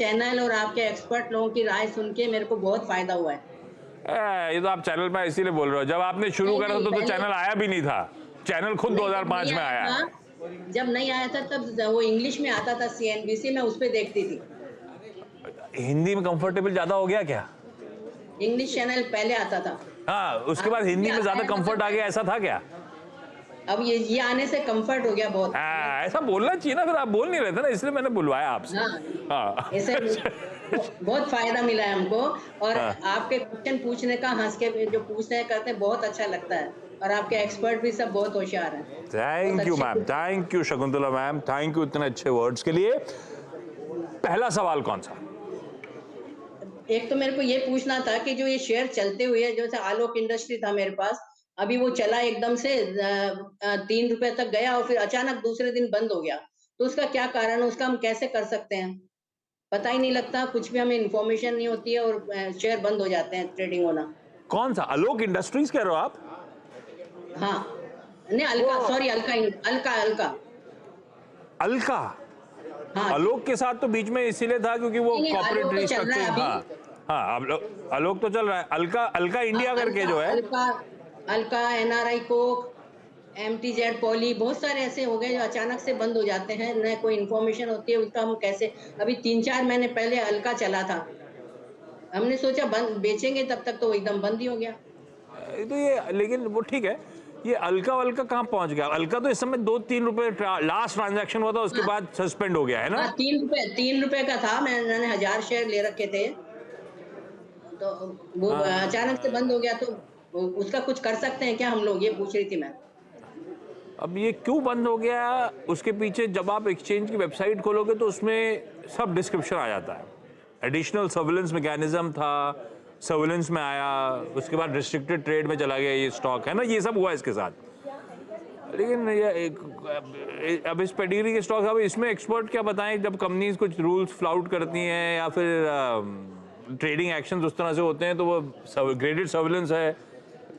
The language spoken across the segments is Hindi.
चैनल और आपके एक्सपर्ट लोगों की राय सुन के मेरे को बहुत फायदा हुआ है। ये तो आप चैनल पे इसीलिए बोल रहे हो, जब आपने शुरू नहीं करा नहीं, था तो पहले चैनल आया भी नहीं था, चैनल खुद नहीं, 2005 में आया है। जब नहीं आया था तब वो इंग्लिश में आता था, CNBC में उस पे देखती थी। हिंदी में कंफर्टेबल ज्यादा हो गया क्या? इंग्लिश चैनल पहले आता था। हाँ, उसके बाद ये हिंदी में आता ज्यादा है कंफर्ट आ मतलब, गया, ऐसा था क्या? अब ये आने से कंफर्ट हो गया बहुत मतलब। ऐसा बोलना चाहिए ना, फिर आप बोल नहीं रहे थे ना, इसलिए मैंने बुलवाया आपसे। हाँ, हाँ। ऐसे बहुत फायदा मिला है हमको। और हाँ। आपके क्वेश्चन पूछने का, हंस के जो पूछते हैं करते हैं, बहुत अच्छा लगता है। और आपके एक्सपर्ट भी सब बहुत होशियार हैं, बहुत थैंक यू मैम, अच्छे। Thank you Shakuntala ma'am, thank you इतने अच्छे वर्ड्स के लिए। पहला सवाल कौन सा? एक तो मेरे को ये पूछना था कि जो ये शेयर चलते हुए, जैसे आलोक इंडस्ट्री था मेरे पास, अभी वो चला एकदम से 3 रुपए तक गया और फिर अचानक दूसरे दिन बंद हो गया। तो उसका क्या कारण है, उसका हम कैसे कर सकते हैं? पता ही नहीं लगता, कुछ भी हमें इन्फॉर्मेशन नहीं होती है और शेयर बंद हो जाते हैं ट्रेडिंग होना। कौन सा? आलोक इंडस्ट्रीज कह रहे हो आप? हाँ, नहीं वो अलका, सॉरी अलका, अलका अलका। अलका। हाँ जी। आलोक के साथ तो बीच में इसीलिए था क्योंकि वो नहीं नहीं, कॉर्पोरेट आलोक तो चल रहा है रिस्ट्रक्चरिंग। अभी। हाँ। हाँ, आलोक तो चल रहा है। अलका, अलका हाँ, इंडिया करके अलका जो है। Alka, Alka NRI Coke, MTZ poly, बहुत सारे ऐसे हो गए जो अचानक से बंद हो जाते हैं, न कोई इन्फॉर्मेशन होती है उसका, हम कैसे? अभी 3-4 महीने पहले अलका चला था, हमने सोचा बंद बेचेंगे, तब तक तो वो एकदम बंद ही हो गया। तो ये, लेकिन वो ठीक है, ये अलका वल्का कहाँ पहुंच गया? अलका तो इस समय 2-3 रुपए लास्ट ट्रांजैक्शन हुआ था, उसके हाँ बाद सस्पेंड हो गया है ना? हाँ, 3 रुपए का था, मैंने 1000 शेयर ले रखे थे, तो वो हाँ। अचानक से बंद हो गया। तो उसका कुछ कर सकते हैं क्या हम लोग, ये पूछ रही थी मैं। अब ये क्यों बंद हो गया, उसके पीछे जब आप एक्सचेंज की वेबसाइट खोलोगे तो उसमें सब डिस्क्रिप्शन आ जाता है। एडिशनल सर्विलेंस मैकेनिज्म था, सर्विलेंस में आया, उसके बाद रिस्ट्रिक्टेड ट्रेड में चला गया ये स्टॉक, है ना, ये सब हुआ इसके साथ। लेकिन ये अब इस पेडिग्री के स्टॉक, अब इसमें एक्सपर्ट क्या बताएं, जब कंपनीज कुछ रूल्स फ्लाउट करती हैं या फिर ट्रेडिंग एक्शंस उस तरह से होते हैं, तो वो ग्रेडेड सर्विलेंस है,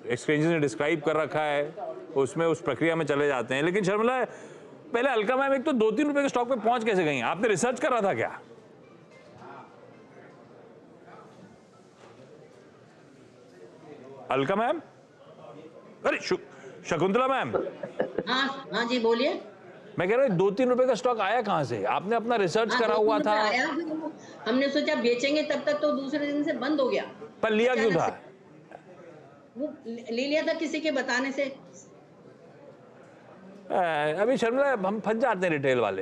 एक्सचेंजेस ने डिस्क्राइब कर रखा है, उसमें उस प्रक्रिया में चले जाते हैं। लेकिन शर्मिला, पहले अलका मैम, एक तो 2-3 रुपए के स्टॉक पे पहुंच कैसे गई? आपने रिसर्च कर रहा था क्या? अलका मैम, अरे शकुंतला मैम, हाँ हाँ जी, बोलिए। मैं कह रहा हूँ 2-3 रुपए का स्टॉक आया कहां से? आपने अपना रिसर्च हाँ, करा दो तीन हुआ रुपए था, आया, फिर हमने सोचा बेचेंगे, तब तक तो दूसरे दिन से बंद हो गया पर लिया क्यों अचानक था? से। वो ले लिया था किसी के बताने से। अभी शर्मिला, हम फंस जाते हैं रिटेल वाले,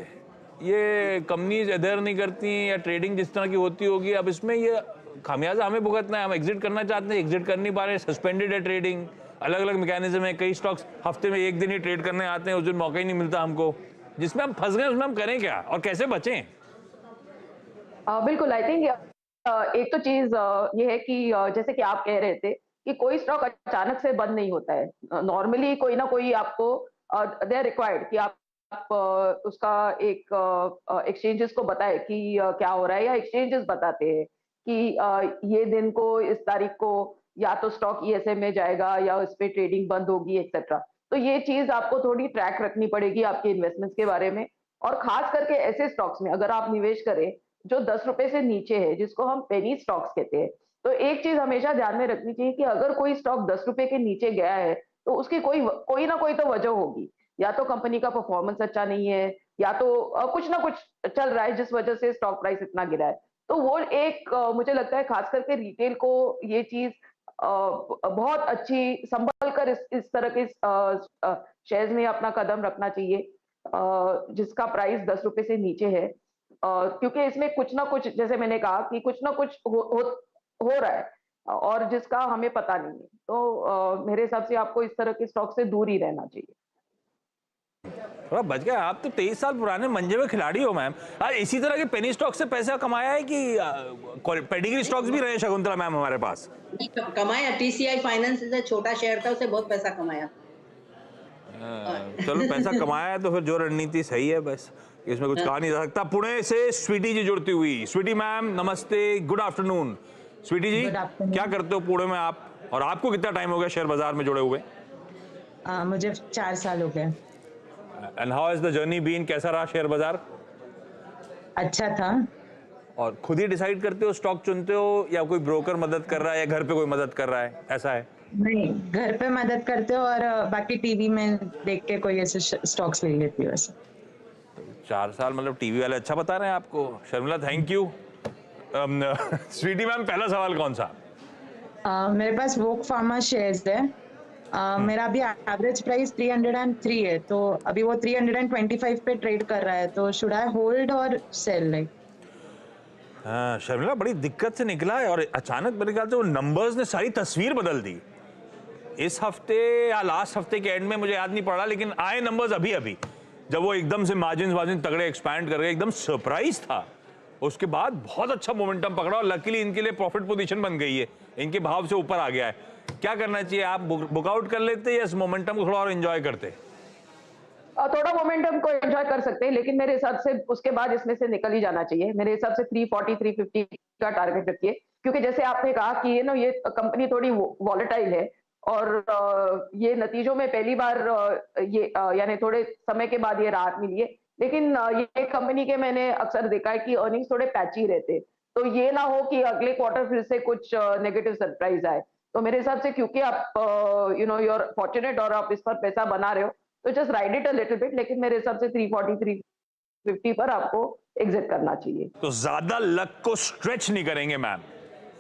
ये कंपनीज अधेर नहीं करती या ट्रेडिंग जिस तरह की होती होगी, अब इसमें ये खामियाजा हमें भुगतना है। हम एग्जिट करना चाहते हैं, एग्जिट कर नहीं पा रहे, सस्पेंडेड है ट्रेडिंग, अलग अलग मैकेनिज्म है, कई स्टॉक्स हफ्ते में एक दिन ही ट्रेड करने आते हैं, उस दिन मौका ही नहीं मिलता हमको, जिसमें हम फंस गए, उसमें हम करें क्या और कैसे बचें? बिल्कुल, आई थिंक एक तो चीज ये है कि जैसे कि आप कह रहे थे कि कोई स्टॉक अचानक से बंद नहीं होता है। नॉर्मली कोई ना कोई आपको दे आर रिक्वायर्ड कि आप उसका एक एक्सचेंजेस को बताए कि क्या हो रहा है, या एक्सचेंजेस बताते हैं कि ये दिन को, इस तारीख को या तो स्टॉक ESM में जाएगा या उस पे ट्रेडिंग बंद होगी एक्सेट्रा। तो ये चीज आपको थोड़ी ट्रैक रखनी पड़ेगी आपके इन्वेस्टमेंट्स के बारे में। और खास करके ऐसे स्टॉक्स में अगर आप निवेश करें जो 10 रुपए से नीचे है, जिसको हम पेनी स्टॉक्स कहते हैं, तो एक चीज हमेशा ध्यान में रखनी चाहिए कि अगर कोई स्टॉक 10 रुपए के नीचे गया है, तो उसकी कोई ना कोई तो वजह होगी। या तो कंपनी का परफॉर्मेंस अच्छा नहीं है, या तो कुछ ना कुछ चल रहा है जिस वजह से स्टॉक प्राइस इतना गिरा है। तो वो एक मुझे लगता है खास करके रिटेल को ये चीज बहुत अच्छी संभल कर इस तरह के शेयर्स में अपना कदम रखना चाहिए, जिसका प्राइस 10 रुपए से नीचे है। क्योंकि इसमें कुछ ना कुछ, जैसे मैंने कहा कि कुछ ना कुछ हो रहा है, और जिसका हमें पता नहीं है। तो मेरे हिसाब से आपको इस तरह के स्टॉक से दूर ही रहना चाहिए। थोड़ा बच गया। आप तो 23 साल पुराने मंजे में खिलाड़ी हो मैम। आज इसी तरह के पेनी स्टॉक से पैसा कमाया है कि पेडिग्री स्टॉक्स भी रहे शकुंतला मैम हमारे पास? कमाया, TCI फाइनेंस से छोटा शेयर था, उसे बहुत पैसा कमाया। चलो, पैसा कमाया है तो फिर जो रणनीति सही है, बस इसमें कुछ कहा नहीं जा सकता। पुणे से स्वीटी जी जुड़ती हुई। स्वीटी मैम नमस्ते, गुड आफ्टरनून। स्वीटी जी, क्या करते हो पुणे में आप, और आपको कितना टाइम हो गया शेयर बाजार में जुड़े हुए? मुझे 4 साल हो गए। And how has the journey been, कैसा रहा शेयर बाजार? अच्छा था। और खुद ही डिसाइड करते हो, स्टॉक चुनते हो, या कोई ब्रोकर मदद कर रहा है, या घर पे कोई मदद कर रहा है, ऐसा है? नहीं, घर पे मदद करते हो और बाकी टीवी में देख के कोई ऐसे स्टॉक्स ले लेती हूँ ऐसे। 4 साल मतलब टीवी वाले अच्छा बता रहे हैं आपको। Sharmila thank you. Sweety ma'am, पहला सवाल कौन सा? मेरे पास वोक फार्मा शेयर्स है। मेरा अभी एवरेज प्राइस 303 है, तो अभी वो 325 पे ट्रेड कर रहा है, तो शुड आई होल्ड और सेल? लाइक हाँ, शर्मिला बड़ी दिक्कत से निकला है और अचानक मेरे ख्याल से वो नंबर्स ने सारी तस्वीर बदल दी। इस हफ्ते या लास्ट हफ्ते के एंड में, मुझे याद नहीं पड़ रहा, लेकिन आए नंबर्स अभी अभी, जब वो एकदम से मार्जिन तगड़े एक्सपैंड कर गए, एकदम सरप्राइज था। उसके बाद बहुत अच्छा मोमेंटम पकड़ा और लकीली इनके लिए प्रॉफिट पोजीशन बन गई है, इनके भाव से ऊपर आ गया है। क्या करना चाहिए? आप बुकआउट कर लेते या इस मोमेंटम को थोड़ा और एंजॉय करते? थोड़ा मोमेंटम को एंजॉय कर सकते हैं, लेकिन मेरे हिसाब से उसके बाद इसमें से निकल ही जाना चाहिए। मेरे हिसाब से 340 350 का टारगेट रखिए, क्योंकि जैसे आपने कहा कि ये कंपनी थोड़ी वॉलेटाइल है और ये नतीजों में पहली बार यानी थोड़े समय के बाद ये राहत मिली है। लेकिन ये कंपनी के मैंने अक्सर देखा है कि अर्निंग्स थोड़े पैची रहते, तो ये ना हो कि अगले क्वार्टर फिर से कुछ नेगेटिव सरप्राइज आए। तो मेरे हिसाब से क्योंकि आप यू आर फॉर्चुनेट और आप इस पर पैसा बना रहे हो, तो just ride it a little bit, लेकिन मेरे हिसाब से 340 350 पर आपको एग्जिट करना चाहिए। तो ज्यादा लक को स्ट्रेच नहीं करेंगे मैम,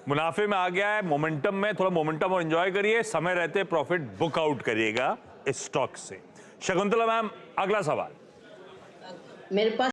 मुनाफे में आ गया है, मोमेंटम में, थोड़ा मोमेंटम और एंजॉय करिए, समय रहते प्रॉफिट बुक आउट करिएगा इस स्टॉक से। शकुंतला मैम, अगला सवाल। मेरे पास